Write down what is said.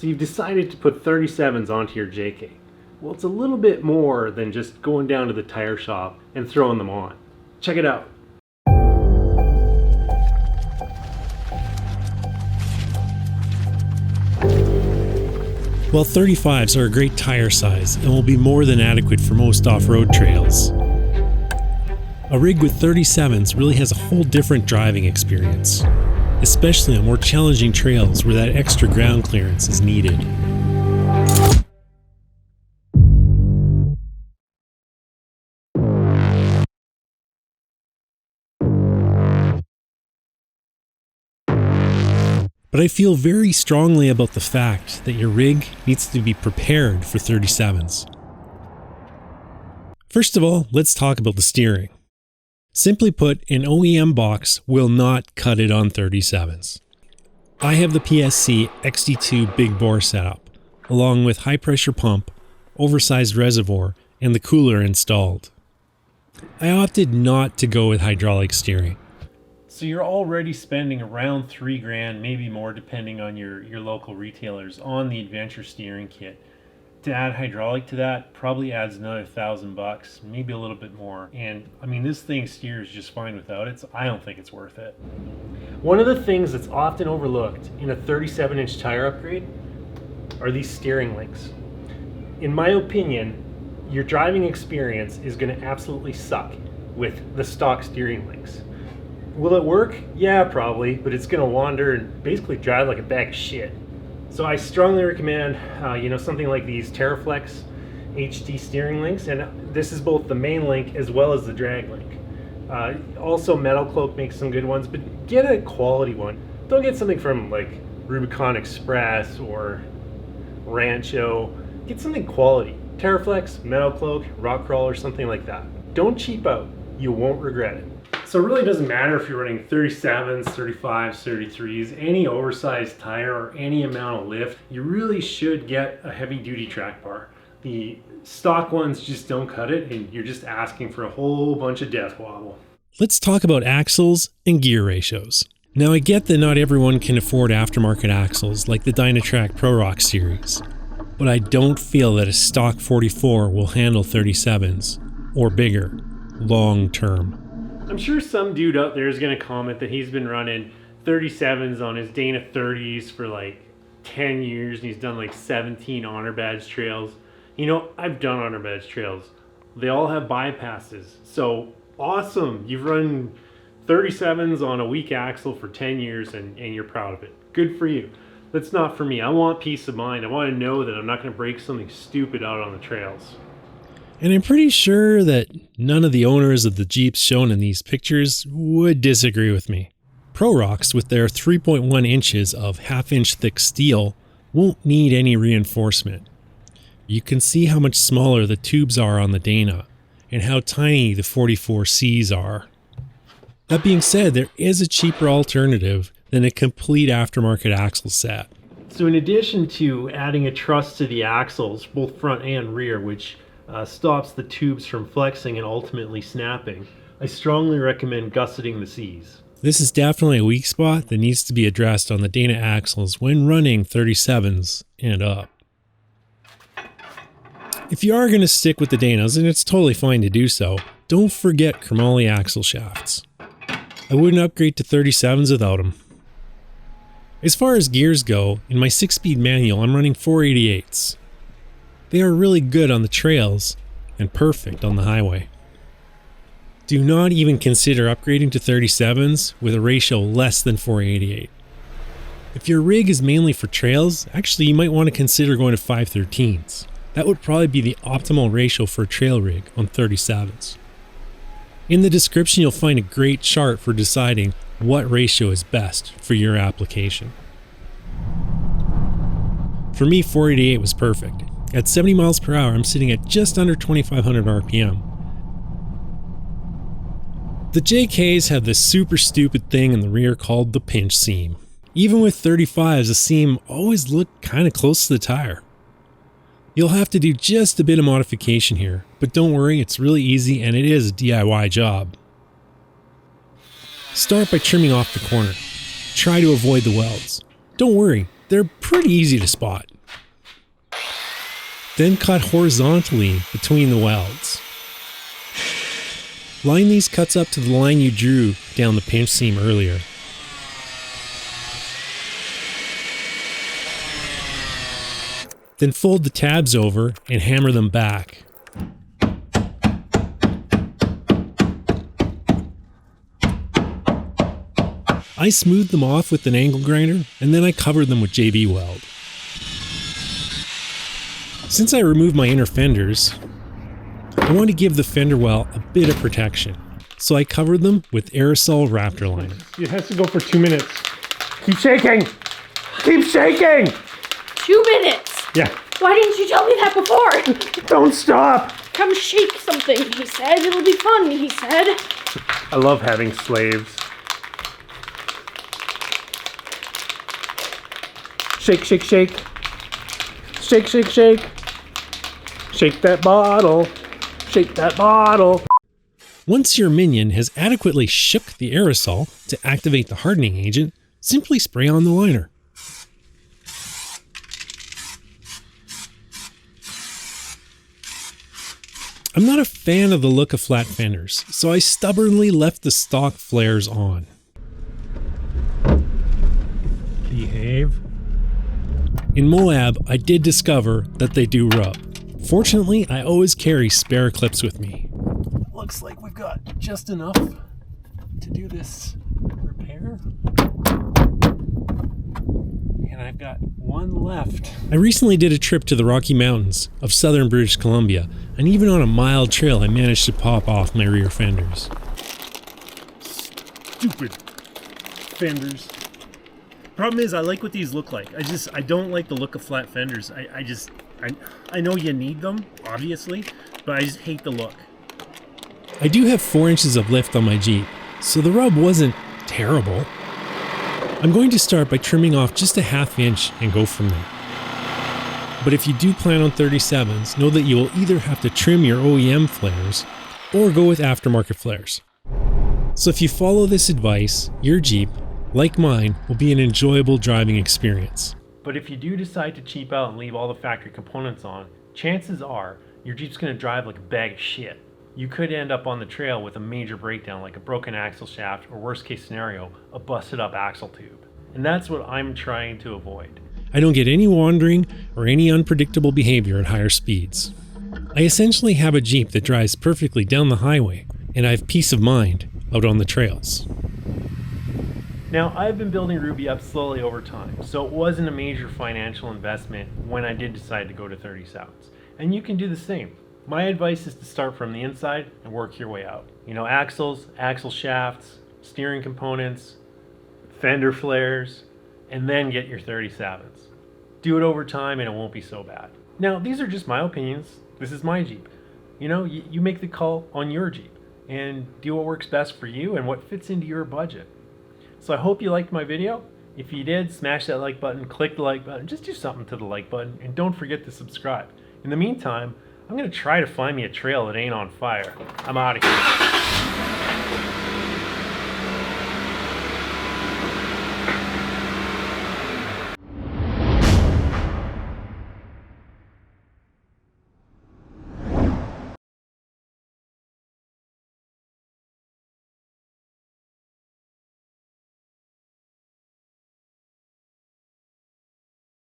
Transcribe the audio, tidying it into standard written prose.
So you've decided to put 37s onto your JK. Well, it's a little bit more than just going down to the tire shop and throwing them on. Check it out. While 35s are a great tire size and will be more than adequate for most off-road trails, a rig with 37s really has a whole different driving experience, especially on more challenging trails where that extra ground clearance is needed. But I feel very strongly about the fact that your rig needs to be prepared for 37s. First of all, let's talk about the steering. Simply put, an OEM box will not cut it on 37s. I have the PSC XD2 big bore setup, along with high pressure pump, oversized reservoir, and the cooler installed. I opted not to go with hydraulic steering. So you're already spending around $3,000, maybe more depending on your local retailers, on the adventure steering kit. To add hydraulic to that probably adds another $1,000, maybe a little bit more. And I mean, this thing steers just fine without it, so I don't think it's worth it. One of the things that's often overlooked in a 37-inch tire upgrade are these steering links. In my opinion, your driving experience is going to absolutely suck with the stock steering links. Will it work? Yeah, probably, but it's gonna wander and basically drive like a bag of shit. So I strongly recommend, something like these TerraFlex HD steering links, and this is both the main link as well as the drag link. Also, Metal Cloak makes some good ones, but get a quality one. Don't get something from like Rubicon Express or Rancho. Get something quality. TerraFlex, Metal Cloak, Rock Crawl, or something like that. Don't cheap out. You won't regret it. So it really doesn't matter if you're running 37s, 35s, 33s, any oversized tire or any amount of lift, you really should get a heavy duty track bar. The stock ones just don't cut it, and you're just asking for a whole bunch of death wobble. Let's talk about axles and gear ratios. Now I get that not everyone can afford aftermarket axles like the Dynatrac Pro Rock series, but I don't feel that a stock 44 will handle 37s or bigger long term. I'm sure some dude out there is going to comment that he's been running 37s on his Dana 30s for like 10 years and he's done like 17 honor badge trails. You know, I've done honor badge trails. They all have bypasses. So awesome. You've run 37s on a weak axle for 10 years and you're proud of it. Good for you. That's not for me. I want peace of mind. I want to know that I'm not going to break something stupid out on the trails. And I'm pretty sure that none of the owners of the Jeeps shown in these pictures would disagree with me. Pro Rocks, with their 3.1 inches of half-inch thick steel, won't need any reinforcement. You can see how much smaller the tubes are on the Dana, and how tiny the 44Cs are. That being said, there is a cheaper alternative than a complete aftermarket axle set. So in addition to adding a truss to the axles, both front and rear, which stops the tubes from flexing and ultimately snapping, I strongly recommend gusseting the Cs. This is definitely a weak spot that needs to be addressed on the Dana axles when running 37s and up. If you are going to stick with the Danas, and it's totally fine to do so, don't forget chromoly axle shafts. I wouldn't upgrade to 37s without them. As far as gears go, in my 6-speed manual I'm running 488s. They are really good on the trails and perfect on the highway. Do not even consider upgrading to 37s with a ratio less than 488. If your rig is mainly for trails, actually you might want to consider going to 513s. That would probably be the optimal ratio for a trail rig on 37s. In the description you'll find a great chart for deciding what ratio is best for your application. For me, 488 was perfect. At 70 miles per hour, I'm sitting at just under 2,500 RPM. The JKs have this super stupid thing in the rear called the pinch seam. Even with 35s, the seam always looked kind of close to the tire. You'll have to do just a bit of modification here, but don't worry, it's really easy and it is a DIY job. Start by trimming off the corner. Try to avoid the welds. Don't worry, they're pretty easy to spot. then cut horizontally between the welds. Line these cuts up to the line you drew down the pinch seam earlier. Then fold the tabs over and hammer them back. I smoothed them off with an angle grinder, and then I covered them with JB Weld. Since I removed my inner fenders, I want to give the fender well a bit of protection, so I covered them with aerosol Raptor liner. It has to go for 2 minutes. Keep shaking! Keep shaking! 2 minutes? Yeah. Why didn't you tell me that before? Don't stop! Come shake something, he said. It'll be fun, he said. I love having slaves. Shake, shake, shake. Shake, shake, shake. Shake that bottle. Shake that bottle. Once your minion has adequately shook the aerosol to activate the hardening agent, simply spray on the liner. I'm not a fan of the look of flat fenders, so I stubbornly left the stock flares on. Behave. In Moab, I did discover that they do rub. Fortunately, I always carry spare clips with me. Looks like we've got just enough to do this repair. And I've got one left. I recently did a trip to the Rocky Mountains of southern British Columbia, and even on a mild trail I managed to pop off my rear fenders. Stupid fenders. Problem is, I like what these look like. I don't like the look of flat fenders. I know you need them, obviously, but I just hate the look. I do have 4 inches of lift on my Jeep, so the rub wasn't terrible. I'm going to start by trimming off just a ½ inch and go from there. But if you do plan on 37s, know that you will either have to trim your OEM flares or go with aftermarket flares. So if you follow this advice, your Jeep, like mine, will be an enjoyable driving experience. But if you do decide to cheap out and leave all the factory components on, chances are your Jeep's going to drive like a bag of shit. You could end up on the trail with a major breakdown like a broken axle shaft or worst case scenario, a busted up axle tube. And that's what I'm trying to avoid. I don't get any wandering or any unpredictable behavior at higher speeds. I essentially have a Jeep that drives perfectly down the highway, and I have peace of mind out on the trails. Now, I've been building Ruby up slowly over time, so it wasn't a major financial investment when I did decide to go to 37s. And you can do the same. My advice is to start from the inside and work your way out. You know, axles, axle shafts, steering components, fender flares, and then get your 37s. Do it over time and it won't be so bad. Now, these are just my opinions. This is my Jeep. You know, you make the call on your Jeep and do what works best for you and what fits into your budget. So I hope you liked my video. If you did, smash that like button, click the like button, just do something to the like button, and don't forget to subscribe. In the meantime, I'm going to try to find me a trail that ain't on fire. I'm out of here.